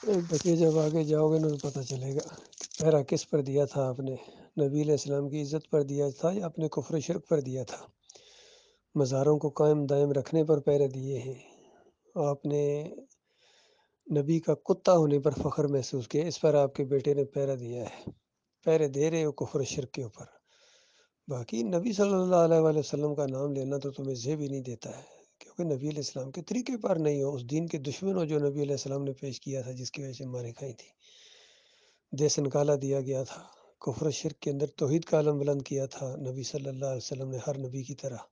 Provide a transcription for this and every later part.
بقیہ جب آگے جاؤ گے نا تو پتہ چلے گا پہرا کس پر دیا تھا آپ نے، نبی علیہ السلام کی عزت پر دیا تھا یا اپنے کفر و شرک پر دیا تھا؟ مزاروں کو قائم دائم رکھنے پر پہرے دیے ہیں آپ نے، نبی کا کتا ہونے پر فخر محسوس کیا، اس پر آپ کے بیٹے نے پہرا دیا ہے، پہرے دے رہے ہو کفر و شرک کے اوپر۔ باقی نبی صلی اللہ علیہ وآلہ وسلم کا نام لینا تو تمہیں زیب ہی نہیں دیتا ہے، کیونکہ نبی علیہ السلام کے طریقے پر نہیں ہو، اس دین کے دشمن ہو جو نبی علیہ السلام نے پیش کیا تھا، جس کی وجہ سے مارے کھائی تھی، دیس نکالا دیا گیا تھا، کفر و شرک کے اندر توحید کا علم بلند کیا تھا نبی صلی اللہ علیہ وسلم نے، ہر نبی کی طرح۔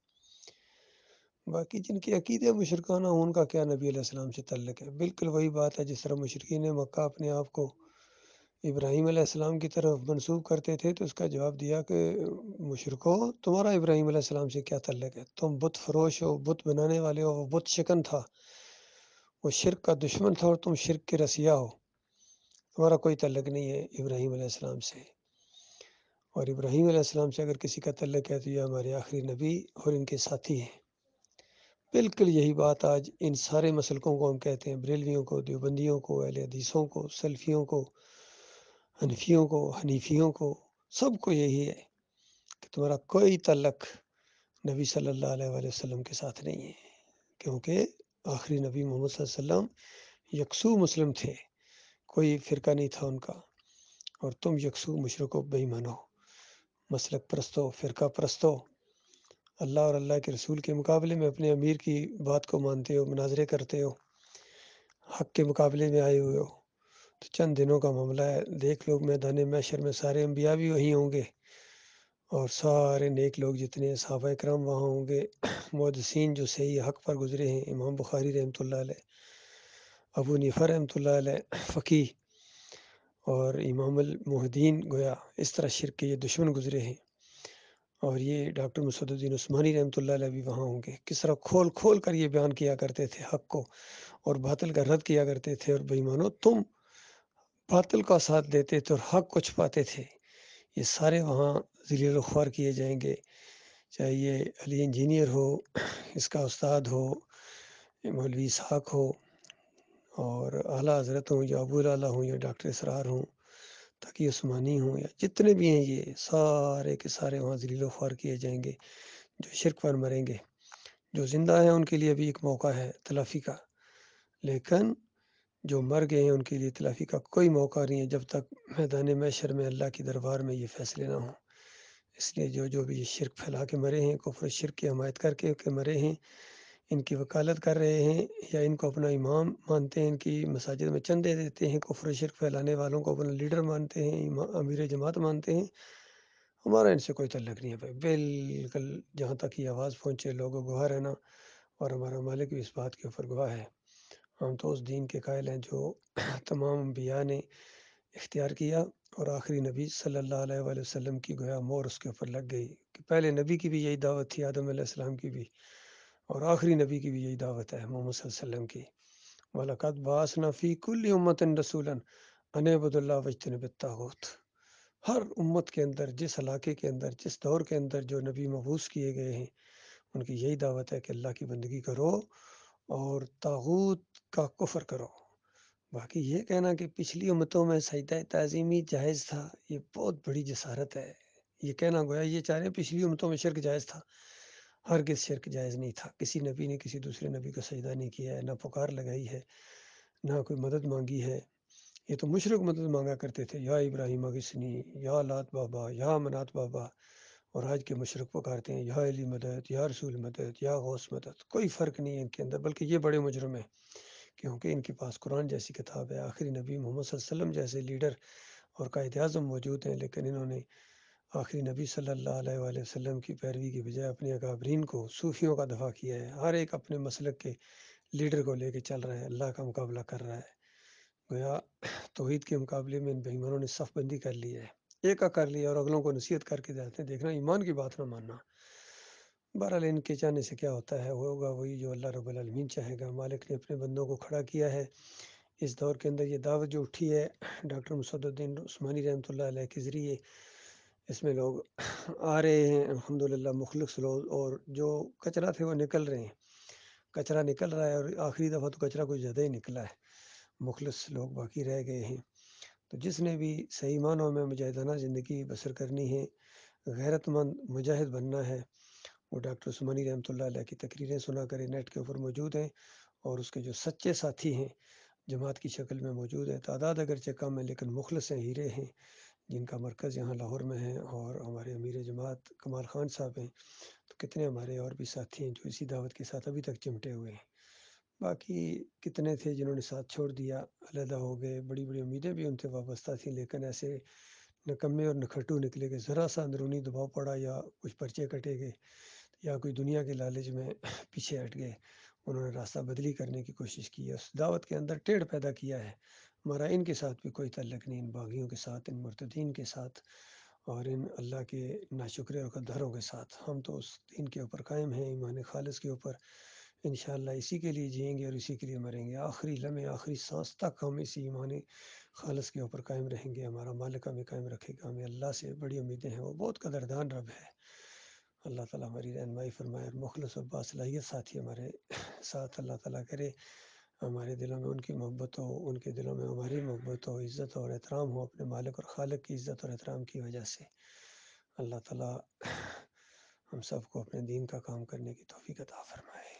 باقی جن کے عقیدے مشرکانہ ہوں ان کا کیا نبی علیہ السلام سے تعلق ہے؟ بالکل وہی بات ہے جس طرح مشرکین مکہ اپنے آپ کو ابراہیم علیہ السلام کی طرف منسوب کرتے تھے، تو اس کا جواب دیا کہ مشرکو تمہارا ابراہیم علیہ السلام سے کیا تعلق ہے؟ تم بت فروش ہو، بت بنانے والے ہو، وہ بت شکن تھا، وہ شرک کا دشمن تھا، اور تم شرک کے رسیا ہو، تمہارا کوئی تعلق نہیں ہے ابراہیم علیہ السلام سے۔ اور ابراہیم علیہ السلام سے اگر کسی کا تعلق ہے تو یہ ہمارے آخری نبی اور ان کے ساتھی ہیں۔ بالکل یہی بات آج ان سارے مسلکوں کو ہم کہتے ہیں، بریلویوں کو، دیوبندیوں کو، اہل حدیثوں کو، سلفیوں کو، حنفیوں کو، حنیفیوں کو، سب کو یہی ہے کہ تمہارا کوئی تعلق نبی صلی اللہ علیہ وآلہ وسلم کے ساتھ نہیں ہے، کیونکہ آخری نبی محمد صلی اللہ علیہ وسلم یکسو مسلم تھے، کوئی فرقہ نہیں تھا ان کا، اور تم یکسو مشرکو بے ایمانو، مسلک پرستو، فرقہ پرستو، اللہ اور اللہ کے رسول کے مقابلے میں اپنے امیر کی بات کو مانتے ہو، مناظرے کرتے ہو، حق کے مقابلے میں آئے ہوئے ہو۔ تو چند دنوں کا معاملہ ہے، دیکھ لو میدان محشر میں سارے انبیاء بھی وہیں ہوں گے، اور سارے نیک لوگ جتنے صحابہ کرام وہاں ہوں گے، محدثین جو صحیح حق پر گزرے ہیں، امام بخاری رحمۃ اللہ علیہ، ابو حنیفہ رحمۃ اللہ علیہ فقی، اور امام المحدین، گویا اس طرح شرک کے یہ دشمن گزرے ہیں، اور یہ ڈاکٹر مسعود الدین عثمانی رحمۃ اللہ علیہ بھی وہاں ہوں گے، کس طرح کھول کھول کر یہ بیان کیا کرتے تھے حق کو، اور باطل کا رد کیا کرتے تھے، اور بے ایمانو تم باطل کا ساتھ دیتے تھے اور حق کو چھپاتے تھے۔ یہ سارے وہاں ذلیل و خوار کیے جائیں گے، چاہے یہ علی انجینئر ہو، اس کا استاد ہو، مولوی اسحاق ہو، اور اعلیٰ حضرت ہوں، یا ابو الاعلیٰ ہوں، یا ڈاکٹر اسرار ہوں، تقی عثمانی ہوں، یا جتنے بھی ہیں، یہ سارے کے سارے وہاں ذلیل و خوار کیے جائیں گے جو شرک پر مریں گے۔ جو زندہ ہیں ان کے لیے ابھی ایک موقع ہے تلافی کا، لیکن جو مر گئے ہیں ان کے لیے تلافی کا کوئی موقع نہیں ہے جب تک میدان محشر میں اللہ کی دربار میں یہ فیصلے نہ ہوں۔ اس لیے جو بھی یہ شرک پھیلا کے مرے ہیں، کفر شرک کی حمایت کر کے مرے ہیں، ان کی وکالت کر رہے ہیں، یا ان کو اپنا امام مانتے ہیں، ان کی مساجد میں چندے دیتے ہیں، کفر شرک پھیلانے والوں کو اپنا لیڈر مانتے ہیں، امیر جماعت مانتے ہیں، ہمارا ان سے کوئی تعلق نہیں ہے بھائی۔ بالکل جہاں تک یہ آواز پہنچے لوگوں گواہ رہنا، اور ہمارا مالک بھی اس بات کے اوپر گواہ ہے، ہم تو اس دین کے قائل ہیں جو تمام انبیاء نے اختیار کیا، اور آخری نبی صلی اللہ علیہ وآلہ وسلم کی گویا مور اس کے اوپر لگ گئی کہ پہلے نبی کی بھی یہی دعوت تھی، آدم علیہ السلام کی بھی، اور آخری نبی کی بھی یہی دعوت ہے محمد صلی اللہ علیہ وسلم کی۔ وَلَقَدْ بَعَثْنَا فِي كُلِّ أُمَّةٍ رَسُولًا أَنِ اعْبُدُوا اللَّهَ وَاجْتَنِبُوا الطَّاغُوتَ۔ ہر امت کے اندر، جس علاقے کے اندر، جس دور کے اندر جو نبی مبعوث کیے گئے ہیں، ان کی یہی دعوت ہے کہ اللہ کی بندگی کرو اور طاغوت کا کفر کرو۔ باقی یہ کہنا کہ پچھلی امتوں میں سجدہ تعظیمی جائز تھا، یہ بہت بڑی جسارت ہے۔ یہ کہنا گویا یہ چاہ رہے ہیں پچھلی امتوں میں شرک جائز تھا، ہرگز شرک جائز نہیں تھا، کسی نبی نے کسی دوسرے نبی کو سجدہ نہیں کیا ہے، نہ پکار لگائی ہے، نہ کوئی مدد مانگی ہے۔ یہ تو مشرک مدد مانگا کرتے تھے، یا ابراہیم اغثنی، یا لات بابا، یا منات بابا، اور آج کے مشرک پکارتے ہیں یا علی مدد، یا رسول مدد، یا غوث مدد۔ کوئی فرق نہیں ہے ان کے اندر، بلکہ یہ بڑے مجرم ہیں، کیونکہ ان کے پاس قرآن جیسی کتاب ہے، آخری نبی محمد صلی اللہ علیہ وسلم جیسے لیڈر اور قائد اعظم موجود ہیں، لیکن انہوں نے آخری نبی صلی اللہ علیہ وآلہ وسلم کی پیروی کی بجائے اپنے اکابرین کو، صوفیوں کا دفاع کیا ہے، ہر ایک اپنے مسلک کے لیڈر کو لے کے چل رہا ہے، اللہ کا مقابلہ کر رہا ہے، گویا توحید کے مقابلے میں ان بے ایمانوں نے صف بندی کر لی ہے، ایک کا کر لیا اور اگلوں کو نصیحت کر کے جاتے ہیں، دیکھنا ایمان کی بات نہ ماننا۔ بہرحال ان کے چاہنے سے کیا ہوتا ہے، ہوگا وہی جو اللہ رب العالمین چاہے گا۔ مالک نے اپنے بندوں کو کھڑا کیا ہے اس دور کے اندر، یہ دعوت جو اٹھی ہے ڈاکٹر مسعود الدین عثمانی رحمۃ اللہ علیہ کے ذریعے، اس میں لوگ آ رہے ہیں الحمدللہ مخلص لوگ، اور جو کچرا تھے وہ نکل رہے ہیں، کچرا نکل رہا ہے، اور آخری دفعہ تو کچرا کچھ زیادہ ہی نکلا ہے، مخلص لوگ باقی رہ گئے ہیں۔ تو جس نے بھی صحیح معنوں میں مجاہدانہ زندگی بسر کرنی ہے، غیرت مند مجاہد بننا ہے، وہ ڈاکٹر عثمانی رحمۃ اللہ علیہ کی تقریریں سنا کرے، نیٹ کے اوپر موجود ہیں، اور اس کے جو سچے ساتھی ہیں جماعت کی شکل میں موجود ہیں، تعداد اگرچہ کم ہے لیکن مخلص ہیں، ہیرے ہیں، جن کا مرکز یہاں لاہور میں ہے، اور ہمارے امیر جماعت کمال خان صاحب ہیں، تو کتنے ہمارے اور بھی ساتھی ہیں جو اسی دعوت کے ساتھ ابھی تک چمٹے ہوئے ہیں۔ باقی کتنے تھے جنہوں نے ساتھ چھوڑ دیا، علیحدہ ہو گئے، بڑی بڑی امیدیں بھی ان سے وابستہ تھیں، لیکن ایسے نکمے اور نکھٹو نکلے کہ ذرا سا اندرونی دباؤ پڑا یا کچھ پرچے کٹے گئے یا کوئی دنیا کے لالچ میں پیچھے ہٹ گئے، انہوں نے راستہ بدلی کرنے کی کوشش کی ہے، اس دعوت کے اندر ٹیڑھ پیدا کیا ہے۔ ہمارا ان کے ساتھ بھی کوئی تعلق نہیں، ان باغیوں کے ساتھ، ان مرتدین کے ساتھ، اور ان اللہ کے ناشکرے اور غداروں کے ساتھ۔ ہم تو اس دین کے اوپر قائم ہیں، ایمان خالص کے اوپر، انشاءاللہ اسی کے لیے جئیں گے اور اسی کے لیے مریں گے، آخری لمحے آخری سانس تک ہم اسی ایمان خالص کے اوپر قائم رہیں گے۔ ہمارا مالک ہمیں قائم رکھے گا، ہمیں اللہ سے بڑی امیدیں ہیں، وہ بہت قدردان رب ہے۔ اللہ تعالیٰ ہماری رہنمائی فرمائے، اور مخلص اور باصلاحیت ساتھی ہمارے ساتھ اللہ تعالیٰ کرے، ہمارے دلوں میں ان کی محبت ہو، ان کے دلوں میں ہماری محبت ہو، عزت اور احترام ہو اپنے مالک اور خالق کی عزت اور احترام کی وجہ سے۔ اللہ تعالیٰ ہم سب کو اپنے دین کا کام کرنے کی توفیق عطا فرمائے۔